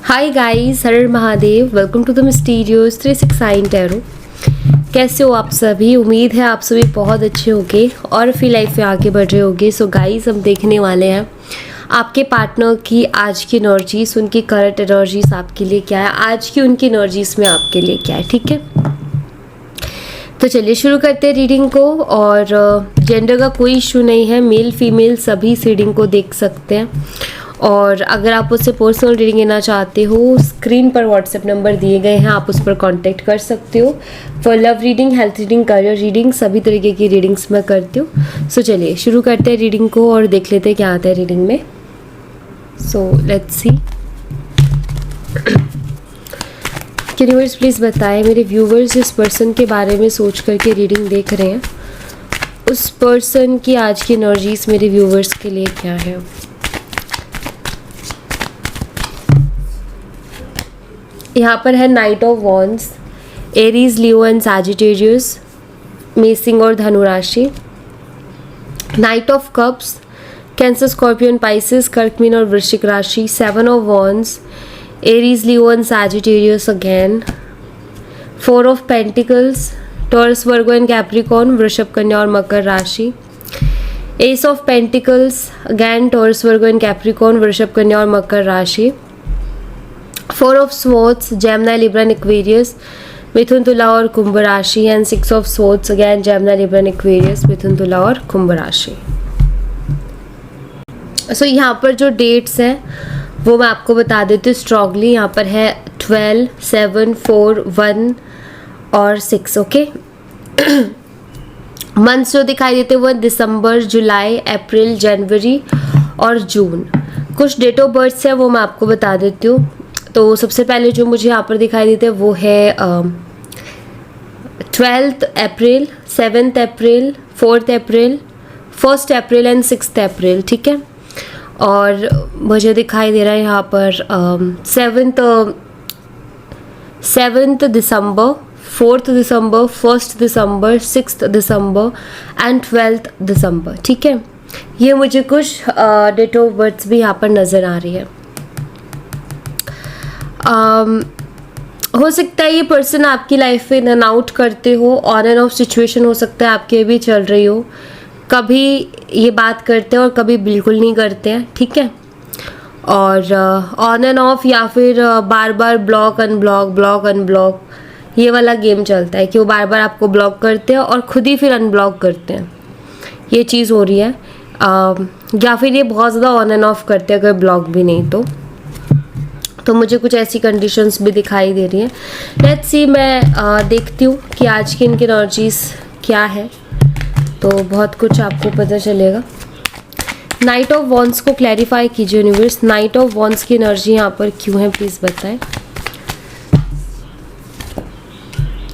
Hi guys, Har Mahadev. Welcome to the mysterious 369 tarot. कैसे हो आप सभी? उम्मीद है आप सभी बहुत अच्छे होंगे और फिर लाइफ में आगे बढ़ रहे होंगे। सो गाइस, हम देखने वाले हैं आपके पार्टनर की आज की एनर्जीज, उनकी करंट एनर्जीज आपके लिए क्या है, आज की उनकी एनर्जीज में आपके लिए क्या है। ठीक है, तो चलिए शुरू करते हैं रीडिंग को। और जेंडर का कोई इशू नहीं है, मेल फीमेल सभी इस रीडिंग को देख सकते हैं। और अगर आप उससे पर्सनल रीडिंग लेना चाहते हो, स्क्रीन पर व्हाट्सएप नंबर दिए गए हैं, आप उस पर कांटेक्ट कर सकते हो। For love reading, health reading, career reading, सभी तरीके की रीडिंग्स मैं करती हूँ। सो चलिए शुरू करते हैं रीडिंग को और देख लेते हैं क्या आता है रीडिंग में। So let's see. Universe please बताएं मेरे व्यूवर्स जिस पर्सन के बारे में सोच करके रीडिंग देख रहे हैं, उस पर्सन की आज की एनर्जीज मेरे व्यूवर्स के लिए क्या है। यहाँ पर है knight of wands, Aries, Leo and Sagittarius, मेषिंग और धनु राशि। Knight of cups, Cancer, Scorpion, Pisces, कर्क, मीन और वृश्चिक राशि। Seven of wands, Aries, Leo and Sagittarius again. Four of pentacles, Taurus, Virgo and Capricorn, वृषभ, कन्या और मकर राशि। Ace of pentacles again, Taurus, Virgo and Capricorn, वृषभ, कन्या और मकर राशि। Four of swords, Gemini, Libra and Aquarius, मिथुन, तुला और कुंभ राशि। And six of swords again, Gemini, Libra and Aquarius, मिथुन, तुला और कुंभ राशि। सो यहाँ पर जो डेट्स हैं वो मैं आपको बता देती हूँ स्ट्रॉन्गली। यहाँ पर है 12, 7, 4, 1 और 6। ओके, मंथ्स जो दिखाई देते हैं वो दिसंबर, जुलाई, अप्रैल, जनवरी और जून। कुछ डेट ऑफ बर्थ है वो मैं आपको बता देती हूँ। तो सबसे पहले जो मुझे यहाँ पर दिखाई देते हैं वो है 12th April, 7th April, 4th April, 1st April and 6th अप्रैल। ठीक है, और मुझे दिखाई दे रहा है यहाँ पर 7th December, 4th December, 1st December, 6th December and 12th दिसंबर। ठीक है, ये मुझे कुछ डेट ऑफ बर्थ भी यहाँ पर नज़र आ रही है। हो सकता है ये पर्सन आपकी लाइफ में इन एंड आउट करते हो, ऑन एंड ऑफ सिचुएशन हो सकता है आपके भी चल रही हो। कभी ये बात करते हैं और कभी बिल्कुल नहीं करते हैं। ठीक है, और ऑन एंड ऑफ या फिर बार बार ब्लॉक अनब्लॉक, ब्लॉक अनब्लॉक, ये वाला गेम चलता है कि वो बार बार आपको ब्लॉक करते हैं और खुद ही फिर अनब्लॉक करते हैं। ये चीज़ हो रही है, या फिर ये बहुत ज़्यादा ऑन एंड ऑफ करते हैं अगर ब्लॉक भी नहीं तो मुझे कुछ ऐसी कंडीशंस भी दिखाई दे रही हैं। लेट्स सी, मैं देखती हूँ कि आज की इनकी एनर्जीज क्या है, तो बहुत कुछ आपको पता चलेगा। नाइट ऑफ वॉन्ड्स को क्लैरिफाई कीजिए यूनिवर्स, नाइट ऑफ वॉन्ड्स की एनर्जी यहाँ पर क्यों है प्लीज़ बताएं।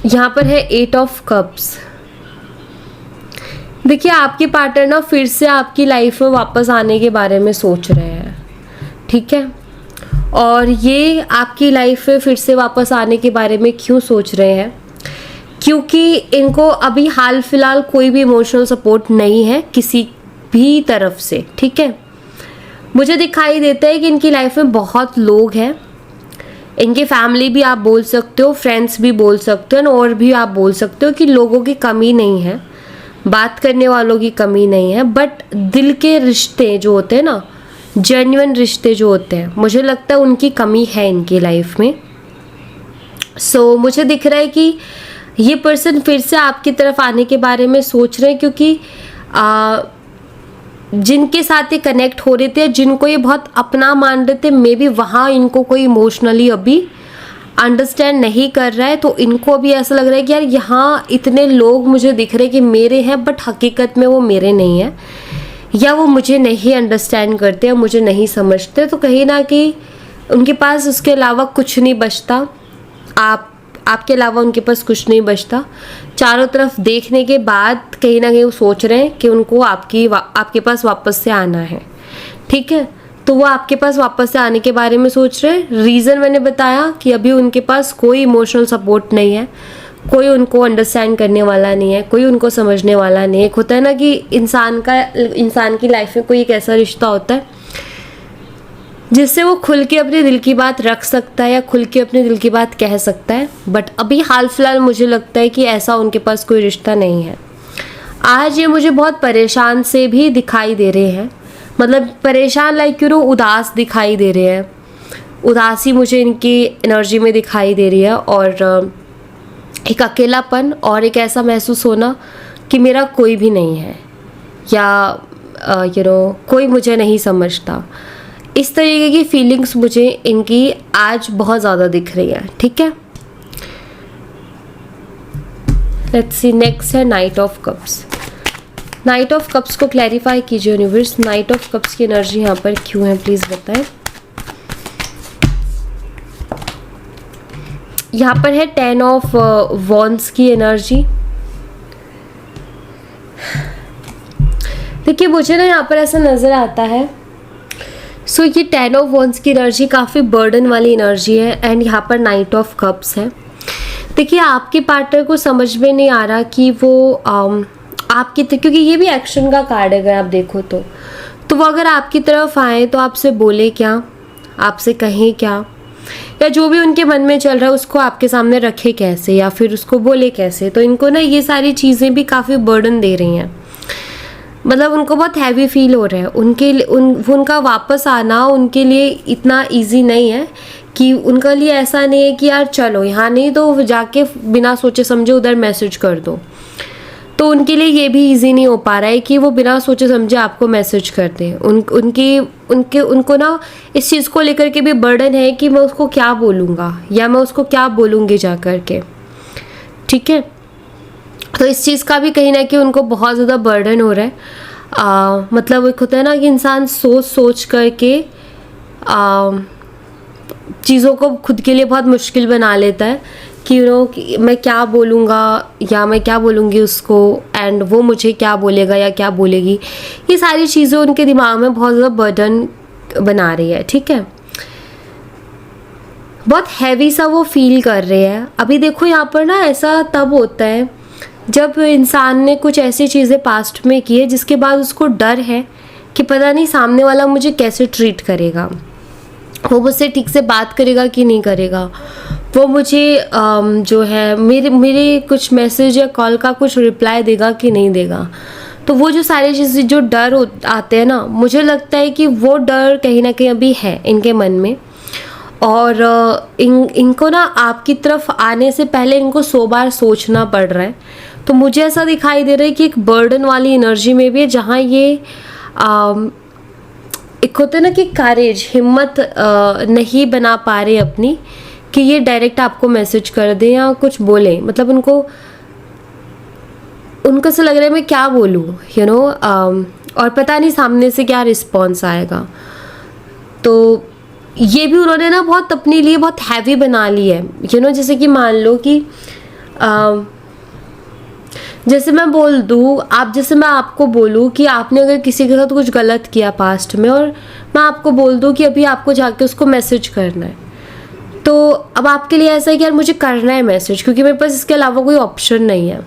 यहाँ पर है 8 ऑफ कप्स। देखिए, आपके पार्टनर ना फिर से आपकी लाइफ में वापस आने के बारे में सोच रहे हैं। ठीक है, और ये आपकी लाइफ में फिर से वापस आने के बारे में क्यों सोच रहे हैं? क्योंकि इनको अभी हाल फिलहाल कोई भी इमोशनल सपोर्ट नहीं है किसी भी तरफ से। ठीक है, मुझे दिखाई देता है कि इनकी लाइफ में बहुत लोग हैं, इनकी फैमिली भी आप बोल सकते हो, फ्रेंड्स भी बोल सकते हो, और भी आप बोल सकते हो कि लोगों की कमी नहीं है, बात करने वालों की कमी नहीं है, बट दिल के रिश्ते जो होते हैं ना, जेन्युइन रिश्ते जो होते हैं, मुझे लगता है उनकी कमी है इनकी लाइफ में। सो मुझे दिख रहा है कि ये पर्सन फिर से आपकी तरफ आने के बारे में सोच रहे हैं, क्योंकि जिनके साथ ये कनेक्ट हो रहे थे, जिनको ये बहुत अपना मान रहे थे, मे बी वहाँ इनको कोई इमोशनली अभी अंडरस्टैंड नहीं कर रहा है। तो इनको अभी ऐसा लग रहा है कि यार यहाँ इतने लोग मुझे दिख रहे कि मेरे हैं, बट हकीकत में वो मेरे नहीं है, या वो मुझे नहीं अंडरस्टैंड करते या मुझे नहीं समझते। तो कहीं ना कहीं उनके पास उसके अलावा कुछ नहीं बचता, आपके अलावा उनके पास कुछ नहीं बचता। चारों तरफ देखने के बाद कहीं ना कहीं वो सोच रहे हैं कि उनको आपके पास वापस से आना है। ठीक है, तो वो आपके पास वापस से आने के बारे में सोच रहे हैं। रीज़न मैंने बताया कि अभी उनके पास कोई इमोशनल सपोर्ट नहीं है, कोई उनको अंडरस्टैंड करने वाला नहीं है, कोई उनको समझने वाला नहीं है। एक होता है ना कि इंसान की लाइफ में कोई एक ऐसा रिश्ता होता है जिससे वो खुल के अपने दिल की बात रख सकता है या खुल के अपने दिल की बात कह सकता है। बट अभी हाल फिलहाल मुझे लगता है कि ऐसा उनके पास कोई रिश्ता नहीं है। आज ये मुझे बहुत परेशान से भी दिखाई दे रहे हैं, मतलब परेशान लाइक उदास दिखाई दे रहे हैं। उदासी मुझे इनकी एनर्जी में दिखाई दे रही है, और एक अकेलापन और एक ऐसा महसूस होना कि मेरा कोई भी नहीं है, या कोई मुझे नहीं समझता। इस तरीके की फीलिंग्स मुझे इनकी आज बहुत ज़्यादा दिख रही है। ठीक है, लेट्स सी नेक्स्ट है knight of cups. Night of cups को क्लैरिफाई कीजिए यूनिवर्स। नाइट ऑफ कप्स की एनर्जी यहाँ पर क्यों है, प्लीज़ बताएं। यहाँ पर है 10 ऑफ वॉन्ड्स की एनर्जी। देखिए मुझे ना यहाँ पर ऐसा नज़र आता है, सो ये 10 ऑफ वॉन्ड्स की एनर्जी काफ़ी बर्डन वाली एनर्जी है, एंड यहाँ पर नाइट ऑफ कप्स है। देखिए आपके पार्टनर को समझ में नहीं आ रहा कि वो आपकी, क्योंकि ये भी एक्शन का कार्ड है अगर आप देखो तो वो अगर आपकी तरफ आए तो आपसे बोले क्या, आपसे कहें क्या, या जो भी उनके मन में चल रहा है उसको आपके सामने रखे कैसे, या फिर उसको बोले कैसे। तो इनको ना ये सारी चीज़ें भी काफ़ी बर्डन दे रही हैं, मतलब उनको बहुत हैवी फील हो रहा है। उनका वापस आना उनके लिए इतना इजी नहीं है, कि उनके लिए ऐसा नहीं है कि यार चलो यहाँ नहीं तो जाके बिना सोचे समझे उधर मैसेज कर दो। तो उनके लिए ये भी इजी नहीं हो पा रहा है कि वो बिना सोचे समझे आपको मैसेज कर दें। उनको ना इस चीज़ को लेकर के भी बर्डन है कि मैं उसको क्या बोलूँगा या मैं उसको क्या बोलूँगी जा कर के। ठीक है, तो इस चीज़ का भी कहीं ना कहीं उनको बहुत ज़्यादा बर्डन हो रहा है। मतलब एक होता है ना कि इंसान सोच सोच करके चीज़ों को खुद के लिए बहुत मुश्किल बना लेता है कि कि मैं क्या बोलूँगा या मैं क्या बोलूँगी उसको, एंड वो मुझे क्या बोलेगा या क्या बोलेगी। ये सारी चीज़ें उनके दिमाग में बहुत ज़्यादा बर्डन बना रही है। ठीक है, बहुत हैवी सा वो फील कर रहे हैं। अभी देखो यहाँ पर ना ऐसा तब होता है जब इंसान ने कुछ ऐसी चीज़ें पास्ट में की है जिसके बाद उसको डर है कि पता नहीं सामने वाला मुझे कैसे ट्रीट करेगा, वो मुझसे ठीक से बात करेगा कि नहीं करेगा, वो मुझे जो है मेरे कुछ मैसेज या कॉल का कुछ रिप्लाई देगा कि नहीं देगा। तो वो जो सारी चीज़ें जो डर आते हैं ना, मुझे लगता है कि वो डर कहीं ना कहीं अभी है इनके मन में, और इनको ना आपकी तरफ आने से पहले इनको 100 बार सोचना पड़ रहा है। तो मुझे ऐसा दिखाई दे रहा है कि एक बर्डन वाली एनर्जी में भी है, जहाँ ये एक होता है ना कि करेज, हिम्मत नहीं बना पा रहे अपनी कि ये डायरेक्ट आपको मैसेज कर दें या कुछ बोले। मतलब उनको ऐसा लग रहा है मैं क्या बोलूँ, और पता नहीं सामने से क्या रिस्पॉन्स आएगा। तो ये भी उन्होंने ना बहुत अपने लिए बहुत हैवी बना ली है। जैसे कि मान लो कि जैसे मैं बोल दूँ जैसे मैं आपको बोलूँ कि आपने अगर किसी के साथ कुछ गलत किया पास्ट में, और मैं आपको बोल दूँ कि अभी आपको जाके उसको मैसेज करना है, तो अब आपके लिए ऐसा है कि यार मुझे करना है मैसेज, क्योंकि मेरे पास इसके अलावा कोई ऑप्शन नहीं है।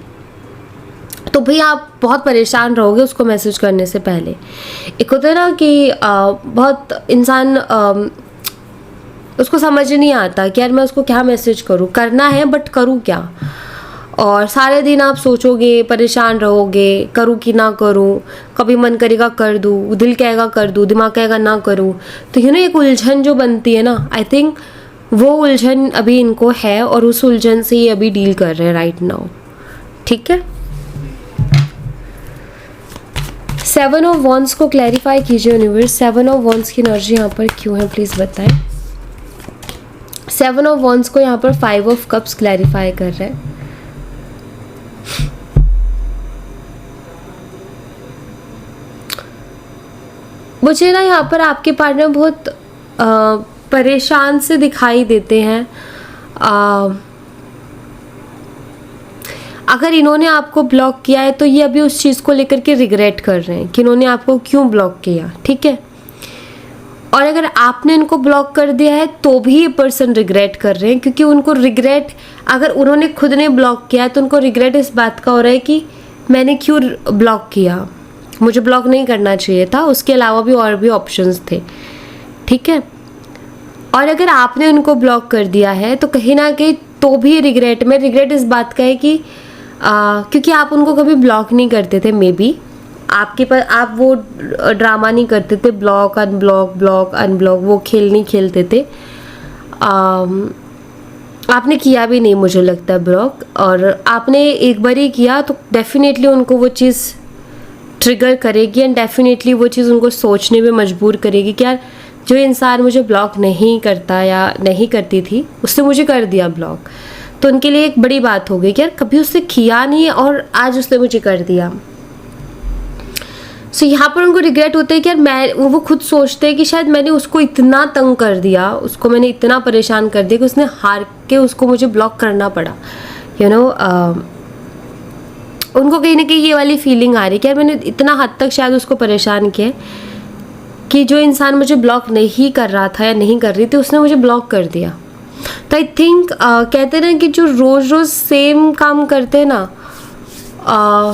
तो भाई आप बहुत परेशान रहोगे उसको मैसेज करने से पहले। एक होता है ना कि बहुत इंसान उसको समझ नहीं आता कि यार मैं उसको क्या मैसेज करूँ, करना है बट करूँ क्या। और सारे दिन आप सोचोगे, परेशान रहोगे, करूँ कि ना करूँ, कभी मन करेगा कर दूँ, दिल कहेगा कर दूँ, दिमाग कहेगा ना करूँ। तो एक उलझन जो बनती है ना, आई थिंक वो उलझन अभी इनको है, और उस उलझन से ये अभी डील कर रहे हैं राइट नाउ। ठीक है, 7 ऑफ वॉन्ड्स को क्लैरिफाई कीजिए यूनिवर्स। 7 ऑफ वॉन्ड्स की एनर्जी यहाँ पर क्यों है, प्लीज़ बताएं। 7 ऑफ वॉन्ड्स को यहाँ पर 5 ऑफ कप्स क्लैरिफाई कर रहे हैं। मुझे ना यहाँ पर आपके पार्टनर बहुत परेशान से दिखाई देते हैं। अगर इन्होंने आपको ब्लॉक किया है तो ये अभी उस चीज़ को लेकर के रिग्रेट कर रहे हैं कि इन्होंने आपको क्यों ब्लॉक किया। ठीक है, और अगर आपने इनको ब्लॉक कर दिया है तो भी ये पर्सन रिग्रेट कर रहे हैं, क्योंकि उनको रिग्रेट, अगर उन्होंने खुद ने ब्लॉक किया है तो उनको रिग्रेट इस बात का हो रहा है कि मैंने क्यों ब्लॉक किया, मुझे ब्लॉक नहीं करना चाहिए था, उसके अलावा भी और भी ऑप्शंस थे। ठीक है। और अगर आपने उनको ब्लॉक कर दिया है तो कहीं ना कहीं तो भी रिग्रेट इस बात का है कि क्योंकि आप उनको कभी ब्लॉक नहीं करते थे, मे बी आपके पास आप वो ड्रामा नहीं करते थे, ब्लॉक अनब्लॉक वो खेल नहीं खेलते थे। आपने किया भी नहीं मुझे लगता है ब्लॉक, और आपने एक बार ही किया तो डेफिनेटली उनको वो चीज़ ट्रिगर करेगी एंड डेफिनेटली वो चीज़ उनको सोचने में मजबूर करेगी कि यार जो इंसान मुझे ब्लॉक नहीं करता या नहीं करती थी उसने मुझे कर दिया ब्लॉक, तो उनके लिए एक बड़ी बात हो गई कि यार कभी उसने किया नहीं और आज उसने मुझे कर दिया। सो यहाँ पर उनको रिग्रेट होता है कि यार वो खुद सोचते हैं कि शायद मैंने उसको इतना तंग कर दिया, उसको मैंने इतना परेशान कर दिया कि उसने हार के उसको मुझे ब्लॉक करना पड़ा। उनको कहीं ना कहीं ये वाली फीलिंग आ रही है कि यार मैंने इतना हद तक शायद उसको परेशान किया कि जो इंसान मुझे ब्लॉक नहीं कर रहा था या नहीं कर रही थी उसने मुझे ब्लॉक कर दिया। तो आई थिंक कहते हैं ना कि जो रोज़ रोज़ सेम काम करते हैं ना,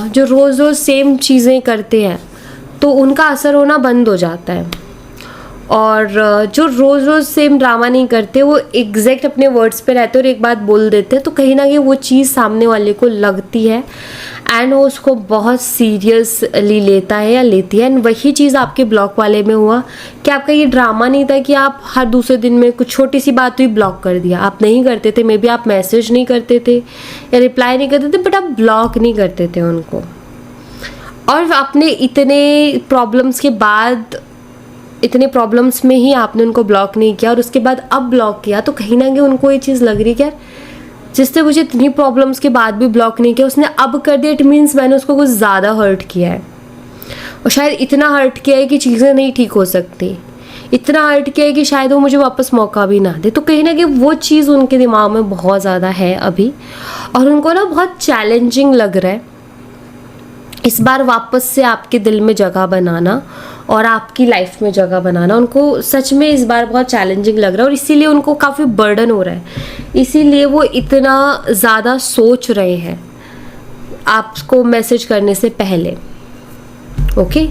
जो रोज़ रोज़ सेम चीज़ें करते हैं तो उनका असर होना बंद हो जाता है, और जो रोज़ रोज़ सेम ड्रामा नहीं करते वो एग्जैक्ट अपने वर्ड्स पे रहते हैं और एक बात बोल देते हैं, तो कहीं ना कहीं वो चीज़ सामने वाले को लगती है एंड वो उसको बहुत सीरियसली लेता है या लेती है। एंड वही चीज़ आपके ब्लॉक वाले में हुआ कि आपका ये ड्रामा नहीं था कि आप हर दूसरे दिन में कुछ छोटी सी बात हुई ब्लॉक कर दिया, आप नहीं करते थे, मे बी आप मैसेज नहीं करते थे या रिप्लाई नहीं करते थे, बट आप ब्लॉक नहीं करते थे उनको। और आपने इतने प्रॉब्लम्स में ही आपने उनको ब्लॉक नहीं किया और उसके बाद अब ब्लॉक किया, तो कहीं ना कहीं उनको ये चीज़ लग रही है कि यार जिसने मुझे इतनी प्रॉब्लम्स के बाद भी ब्लॉक नहीं किया उसने अब कर दिया, इट मीन्स मैंने उसको कुछ ज़्यादा हर्ट किया है, और शायद इतना हर्ट किया है कि चीज़ें नहीं ठीक हो सकती, इतना हर्ट किया है कि शायद वो मुझे वापस मौका भी ना दे। तो कहीं ना कहीं वो चीज़ उनके दिमाग में बहुत ज़्यादा है अभी, और उनको ना बहुत चैलेंजिंग लग रहा है इस बार वापस से आपके दिल में जगह बनाना और आपकी लाइफ में जगह बनाना। उनको सच में इस बार बहुत चैलेंजिंग लग रहा है और इसीलिए उनको काफ़ी बर्डन हो रहा है, इसीलिए वो इतना ज़्यादा सोच रहे हैं आपको मैसेज करने से पहले। ओके,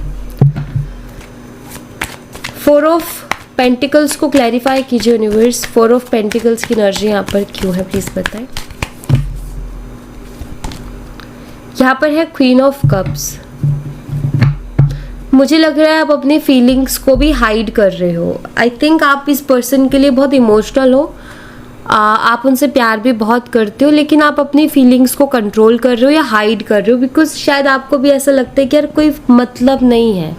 4 ऑफ पेंटिकल्स को क्लैरिफाई कीजिए यूनिवर्स। 4 ऑफ पेंटिकल्स की एनर्जी यहाँ पर क्यों है प्लीज़ बताएं। यहाँ पर है क्वीन ऑफ कप्स। मुझे लग रहा है आप अपनी फीलिंग्स को भी हाइड कर रहे हो। आई थिंक आप इस पर्सन के लिए बहुत इमोशनल हो, आप उनसे प्यार भी बहुत करते हो, लेकिन आप अपनी फीलिंग्स को कंट्रोल कर रहे हो या हाइड कर रहे हो, बिकॉज शायद आपको भी ऐसा लगता है कि यार कोई मतलब नहीं है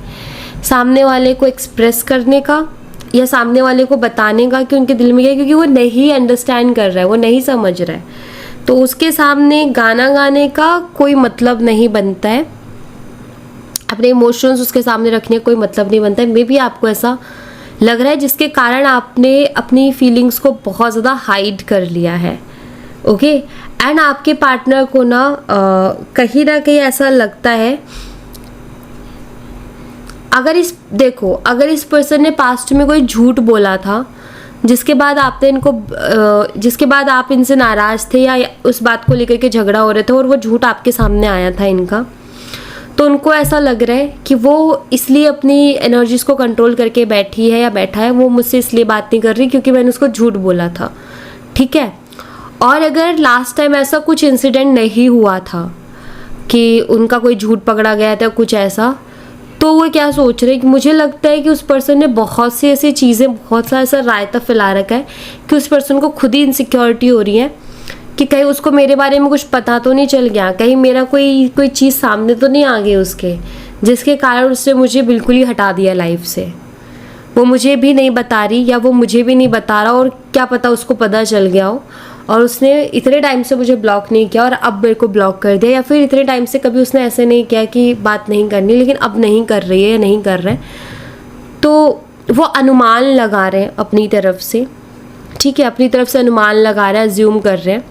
सामने वाले को एक्सप्रेस करने का या सामने वाले को बताने का कि उनके दिल में क्या है, क्योंकि वो नहीं अंडरस्टैंड कर रहा है, वो नहीं समझ रहा है, तो उसके सामने गाना गाने का कोई मतलब नहीं बनता है, अपने इमोशंस उसके सामने रखने का कोई मतलब नहीं बनता है। मे बी आपको ऐसा लग रहा है जिसके कारण आपने अपनी फीलिंग्स को बहुत ज़्यादा हाइड कर लिया है। ओके, एंड आपके पार्टनर को ना कहीं ना कहीं ऐसा लगता है, अगर इस पर्सन ने पास्ट में कोई झूठ बोला था जिसके बाद आप इनसे नाराज़ थे या उस बात को लेकर के झगड़ा हो रहे थे और वो झूठ आपके सामने आया था इनका, तो उनको ऐसा लग रहा है कि वो इसलिए अपनी एनर्जीज को कंट्रोल करके बैठी है या बैठा है, वो मुझसे इसलिए बात नहीं कर रही क्योंकि मैंने उसको झूठ बोला था। ठीक है, और अगर लास्ट टाइम ऐसा कुछ इंसिडेंट नहीं हुआ था कि उनका कोई झूठ पकड़ा गया था कुछ ऐसा, तो वो क्या सोच रहे हैं कि मुझे लगता है कि उस पर्सन ने बहुत सी ऐसी चीज़ें, बहुत सा ऐसा रायता फैला रखा है कि उस पर्सन को खुद ही इनसिक्योरिटी हो रही है कि कहीं उसको मेरे बारे में कुछ पता तो नहीं चल गया, कहीं मेरा कोई चीज़ सामने तो नहीं आ गई उसके, जिसके कारण उसने मुझे बिल्कुल ही हटा दिया लाइफ से। वो मुझे भी नहीं बता रही या वो मुझे भी नहीं बता रहा, और क्या पता उसको पता चल गया हो और उसने इतने टाइम से मुझे ब्लॉक नहीं किया और अब मेरे को ब्लॉक कर दिया, या फिर इतने टाइम से कभी उसने ऐसे नहीं किया कि बात नहीं करनी लेकिन अब नहीं कर रही है या नहीं कर रहे, तो वो अनुमान लगा रहे हैं अपनी तरफ से। ठीक है, अपनी तरफ से अनुमान लगा रहे हैं, अज्यूम कर रहे हैं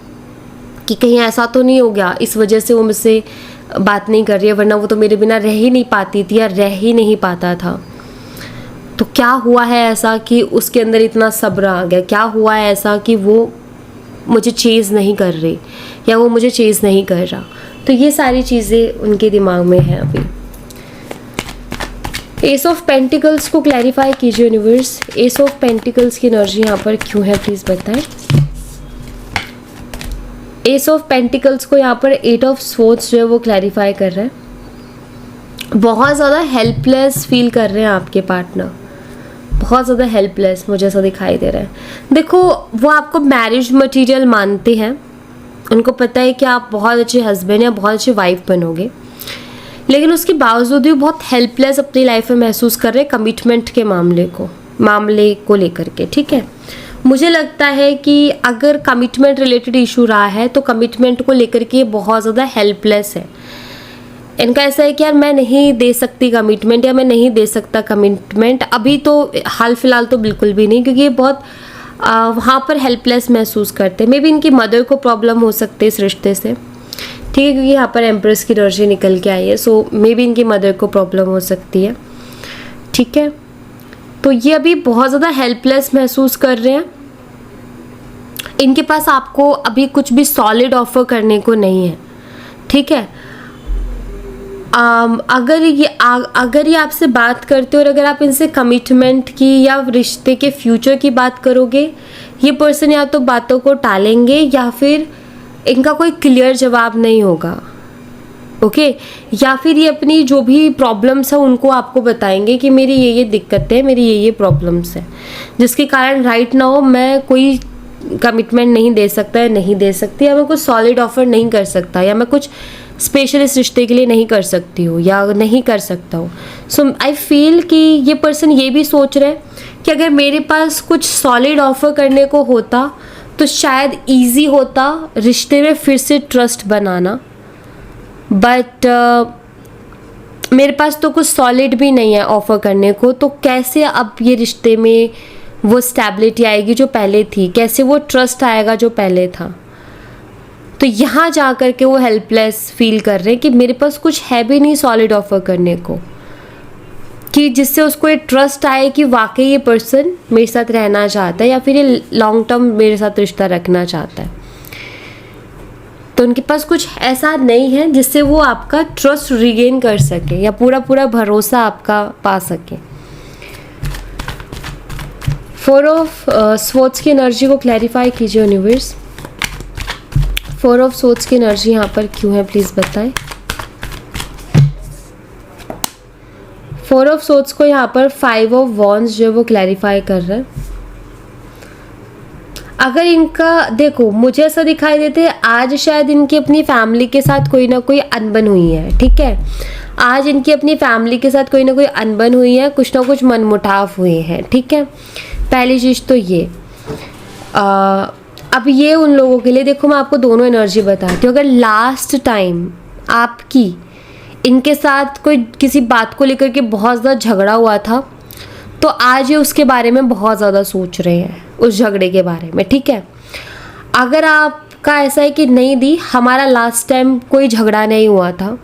कि कहीं ऐसा तो नहीं हो गया इस वजह से वो मुझसे बात नहीं कर रही है, वरना वो तो मेरे बिना रह ही नहीं पाती थी या रह ही नहीं पाता था। तो क्या हुआ है ऐसा कि उसके अंदर इतना सब्र आ गया, क्या हुआ है ऐसा कि वो मुझे चेज़ नहीं कर रही या वो मुझे चेज़ नहीं कर रहा। तो ये सारी चीज़ें उनके दिमाग में हैं अभी। एस ऑफ पेंटिकल्स को क्लैरिफाई कीजिए यूनिवर्स। एस ऑफ पेंटिकल्स की एनर्जी यहाँ पर क्यों है प्लीज बताएं। एस ऑफ पेंटिकल्स को यहाँ पर 8 ऑफ स्वॉर्ड्स जो है वो क्लैरिफाई कर रहा है। बहुत ज़्यादा हेल्पलेस फील कर रहे हैं आपके पार्टनर, बहुत ज़्यादा हेल्पलेस मुझे ऐसा दिखाई दे रहा है। देखो वो आपको मैरिज मटेरियल मानते हैं, उनको पता है कि आप बहुत अच्छे हस्बैंड या बहुत अच्छे वाइफ बनोगे, लेकिन उसके बावजूद भी बहुत हेल्पलेस अपनी लाइफ में महसूस कर रहे हैं कमिटमेंट के मामले को लेकर के। ठीक है, मुझे लगता है कि अगर कमिटमेंट रिलेटेड इशू रहा है तो कमिटमेंट को लेकर के बहुत ज़्यादा हेल्पलेस है। इनका ऐसा है कि यार मैं नहीं दे सकती कमिटमेंट या मैं नहीं दे सकता कमिटमेंट अभी, तो हाल फिलहाल तो बिल्कुल भी नहीं, क्योंकि ये बहुत वहाँ पर हेल्पलेस महसूस करते हैं। मे बी इनकी मदर को प्रॉब्लम हो सकती है इस रिश्ते से, ठीक है, क्योंकि यहाँ पर एम्प्रेस की एनर्जी निकल के आई है, सो मे बी इनकी मदर को प्रॉब्लम हो सकती है। ठीक है, तो ये अभी बहुत ज़्यादा हेल्पलेस महसूस कर रहे हैं। इनके पास आपको अभी कुछ भी सॉलिड ऑफर करने को नहीं है। ठीक है, अगर ये आपसे बात करते हो और अगर आप इनसे कमिटमेंट की या रिश्ते के फ्यूचर की बात करोगे, ये पर्सन या तो बातों को टालेंगे या फिर इनका कोई क्लियर जवाब नहीं होगा। ओके, या फिर ये अपनी जो भी प्रॉब्लम्स है उनको आपको बताएंगे कि मेरी ये दिक्कतें हैं, मेरी ये प्रॉब्लम्स हैं, जिसके कारण राइट नाउ मैं कोई कमिटमेंट नहीं दे सकता या नहीं दे सकती, या मैं कुछ सॉलिड ऑफर नहीं कर सकता, या मैं कुछ स्पेशल इस रिश्ते के लिए नहीं कर सकती हूँ या नहीं कर सकता हूँ। सो आई फील कि ये पर्सन ये भी सोच रहे हैं कि अगर मेरे पास कुछ सॉलिड ऑफर करने को होता तो शायद ईजी होता रिश्ते में फिर से ट्रस्ट बनाना, बट मेरे पास तो कुछ सॉलिड भी नहीं है ऑफर करने को, तो कैसे अब ये रिश्ते में वो स्टेबिलिटी आएगी जो पहले थी, कैसे वो ट्रस्ट आएगा जो पहले था। तो यहाँ जा कर के वो हेल्पलेस फील कर रहे हैं कि मेरे पास कुछ है भी नहीं सॉलिड ऑफर करने को, कि जिससे उसको ये ट्रस्ट आए कि वाकई ये पर्सन मेरे साथ रहना चाहता है या फिर ये लॉन्ग टर्म मेरे साथ रिश्ता रखना चाहता है। तो उनके पास कुछ ऐसा नहीं है जिससे वो आपका ट्रस्ट रिगेन कर सके या पूरा भरोसा आपका पा सके। 4 ऑफ स्वॉर्ड्स की एनर्जी को क्लैरिफाई कीजिए यूनिवर्स। 4 ऑफ स्वॉर्ड्स की एनर्जी यहाँ पर क्यों है प्लीज बताएं। 4 ऑफ स्वॉर्ड्स को यहाँ पर 5 ऑफ वॉन्ड्स जो है वो क्लैरिफाई कर रहा है। अगर इनका देखो मुझे ऐसा दिखाई देते हैं आज शायद इनकी अपनी फैमिली के साथ कोई ना कोई अनबन हुई है। ठीक है, आज इनकी अपनी फैमिली के साथ कोई ना कोई अनबन हुई है, कुछ ना कुछ मनमुटाव हुए हैं। ठीक है, पहली चीज़ तो ये अब ये उन लोगों के लिए, देखो मैं आपको दोनों एनर्जी बताती हूँ। अगर लास्ट टाइम आपकी इनके साथ कोई किसी बात को लेकर के बहुत ज़्यादा झगड़ा हुआ था, तो आज ये उसके बारे में बहुत ज़्यादा सोच रहे हैं, उस झगड़े के बारे में। ठीक है, अगर आपका ऐसा है कि नहीं दी हमारा लास्ट टाइम कोई झगड़ा नहीं हुआ था,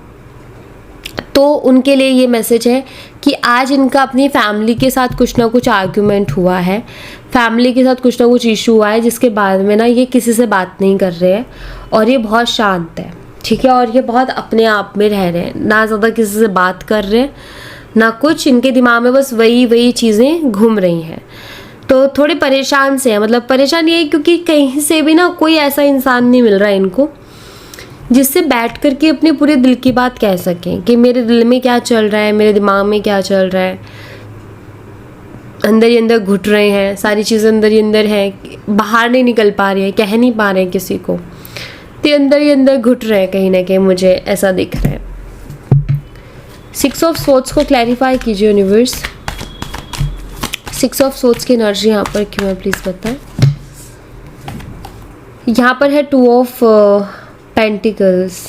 तो उनके लिए ये मैसेज है कि आज इनका अपनी फैमिली के साथ कुछ ना कुछ आर्ग्यूमेंट हुआ है, फैमिली के साथ कुछ ना कुछ इशू हुआ है, जिसके बाद में ना ये किसी से बात नहीं कर रहे हैं और ये बहुत शांत है। ठीक है, और ये बहुत अपने आप में रह रहे हैं, ना ज़्यादा किसी से बात कर रहे हैं ना कुछ, इनके दिमाग में बस वही चीज़ें घूम रही हैं। तो थोड़े परेशान से हैं, मतलब परेशान ये है क्योंकि कहीं से भी ना कोई ऐसा इंसान नहीं मिल रहा है इनको जिससे बैठ कर के अपने पूरे दिल की बात कह सकें कि मेरे दिल में क्या चल रहा है, मेरे दिमाग में क्या चल रहा है। अंदर ही अंदर घुट रहे हैं, सारी चीज़ें अंदर ही अंदर हैं, बाहर नहीं निकल पा रही है, कह नहीं पा रहे हैं किसी को, तो अंदर ही अंदर घुट रहे हैं कहीं ना कहीं, मुझे ऐसा दिख रहा है। 6 ऑफ स्वॉर्ड्स को क्लैरिफाई कीजिए यूनिवर्स। 6 ऑफ स्वॉर्ड्स की एनर्जी यहाँ पर क्यों है प्लीज़ बताएं। यहाँ पर है 2 ऑफ पेंटिकल्स,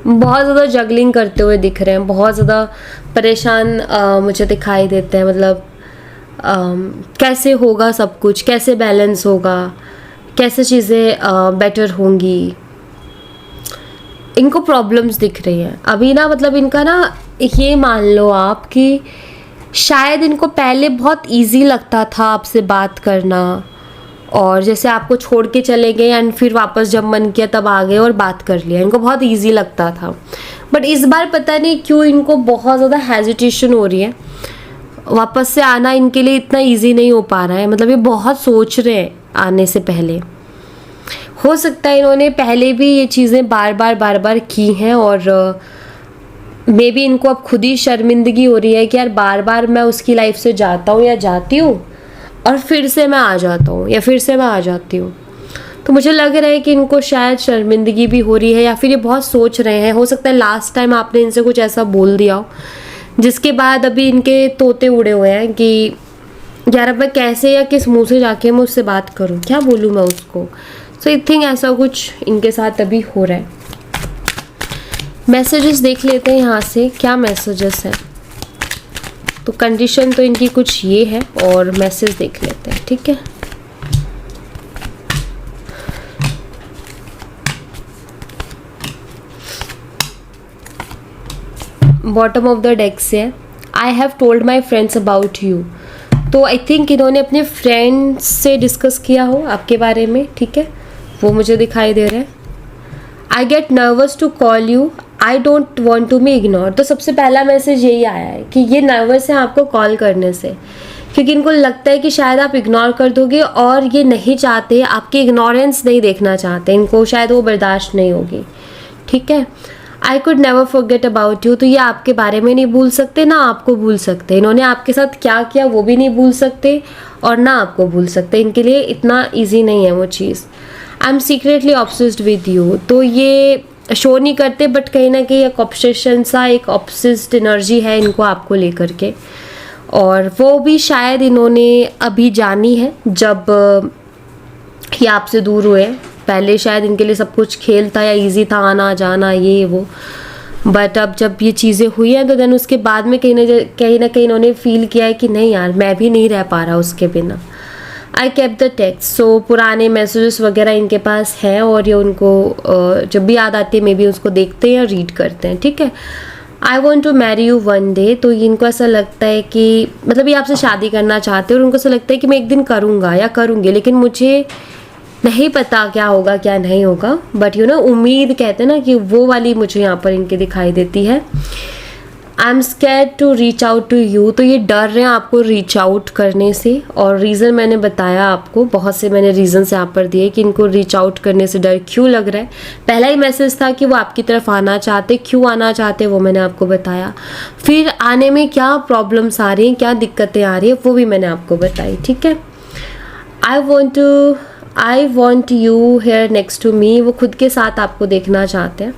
बहुत ज़्यादा जगलिंग करते हुए दिख रहे हैं, बहुत ज़्यादा परेशान मुझे दिखाई देते हैं। मतलब कैसे होगा सब कुछ, कैसे बैलेंस होगा, कैसे चीज़ें बेटर होंगी, इनको प्रॉब्लम्स दिख रही हैं अभी ना। मतलब इनका ना ये मान लो आप कि शायद इनको पहले बहुत इजी लगता था आपसे बात करना और जैसे आपको छोड़ के चले गए एंड फिर वापस जब मन किया तब आ गए और बात कर लिया। इनको बहुत इजी लगता था, बट इस बार पता नहीं क्यों इनको बहुत ज़्यादा हेजिटेशन हो रही है। वापस से आना इनके लिए इतना इजी नहीं हो पा रहा है, मतलब ये बहुत सोच रहे हैं आने से पहले। हो सकता है इन्होंने पहले भी ये चीज़ें बार बार की हैं और मे बी इनको अब खुद ही शर्मिंदगी हो रही है कि यार बार बार मैं उसकी लाइफ से जाता हूँ या जाती हूँ और फिर से मैं आ जाता हूँ या फिर से मैं आ जाती हूँ। तो मुझे लग रहा है कि इनको शायद शर्मिंदगी भी हो रही है या फिर ये बहुत सोच रहे हैं। हो सकता है लास्ट टाइम आपने इनसे कुछ ऐसा बोल दिया हो जिसके बाद अभी इनके तोते उड़े हुए हैं कि यार अब मैं कैसे या किस मुंह से जाके मैं उससे बात करूँ, क्या बोलूँ मैं उसको। सो आई थिंक ऐसा कुछ इनके साथ अभी हो रहा है। मैसेजेस देख लेते हैं यहाँ से क्या मैसेजेस हैं। तो कंडीशन तो इनकी कुछ ये है और मैसेज देख लेते हैं, ठीक है। बॉटम ऑफ द डेक से है I have told my friends about you. तो आई थिंक इन्होंने अपने फ्रेंड्स से डिस्कस किया हो आपके बारे में, ठीक है, वो मुझे दिखाई दे रहा है। I get nervous to call you, I don't want to be ignore. तो सबसे पहला मैसेज यही आया है कि ये नर्वस है आपको कॉल करने से, क्योंकि इनको लगता है कि शायद आप इग्नोर कर दोगे और ये नहीं चाहते, आपकी इग्नोरेंस नहीं देखना चाहते, इनको शायद वो बर्दाश्त नहीं होगी, ठीक है। I could never forget about you. तो ये आपके बारे में नहीं भूल सकते ना आपको भूल सकते। इन्होंने आपके साथ क्या किया वो भी नहीं भूल सकते और ना आपको भूल सकते। इनके लिए इतना ईजी नहीं है वो चीज़। I am secretly obsessed with you. तो ये शो नहीं करते बट कहीं ना कहीं एक ऑब्सेशन सा, एक ऑब्सेस्ड एनर्जी है इनको आपको लेकर के, और वो भी शायद इन्होंने अभी जानी है जब ये आपसे दूर हुए। पहले शायद इनके लिए सब कुछ खेल था या इजी था, आना जाना ये वो, बट अब जब ये चीज़ें हुई हैं तो देन उसके बाद में कहीं ना कहीं इन्होंने फील किया है कि नहीं यार मैं भी नहीं रह पा रहा उसके बिना। I kept the text. So पुराने मैसेजेस वगैरह इनके पास हैं और ये उनको जब भी याद आती है मे बी उसको देखते हैं या रीड करते हैं, ठीक है। I want to marry you one day. तो इनको ऐसा लगता है कि मतलब ये आपसे शादी करना चाहते हैं और उनको ऐसा लगता है कि मैं एक दिन करूँगा या करूँगी, लेकिन मुझे नहीं पता क्या होगा क्या नहीं होगा, बट यू नो उम्मीद कहते हैं ना कि वो वाली मुझे यहाँ पर इनके दिखाई देती है। I am scared to reach out to you. तो ये डर रहे हैं आपको रीच आउट करने से, और रीज़न मैंने बताया आपको, बहुत से मैंने रीज़न्स यहाँ पर दिए कि इनको रीच आउट करने से डर क्यों लग रहा है। पहला ही मैसेज था कि वो आपकी तरफ आना चाहते, क्यों आना चाहते वो मैंने आपको बताया। फिर आने में क्या प्रॉब्लम्स आ रही हैं, क्या दिक्कतें आ रही है वो भी मैंने आपको बताई, ठीक है। I want you here next to me. वो खुद के साथ आपको देखना चाहते हैं,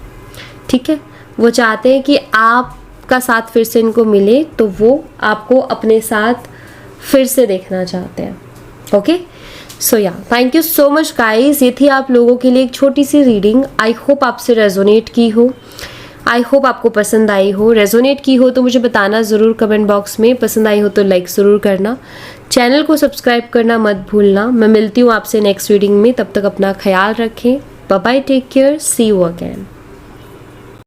ठीक है। वो चाहते हैं कि आपका साथ फिर से इनको मिले, तो वो आपको अपने साथ फिर से देखना चाहते हैं, ओके। सो या thank you so much guys. ये थी आप लोगों के लिए एक छोटी सी रीडिंग। आई होप आपसे रेजोनेट की हो, आई होप आपको पसंद आई हो। रेजोनेट की हो तो मुझे बताना ज़रूर कमेंट बॉक्स में। पसंद आई हो तो लाइक ज़रूर करना, चैनल को सब्सक्राइब करना मत भूलना। मैं मिलती हूँ आपसे नेक्स्ट रीडिंग में, तब तक अपना ख्याल रखें। Bye bye, take care, see you again.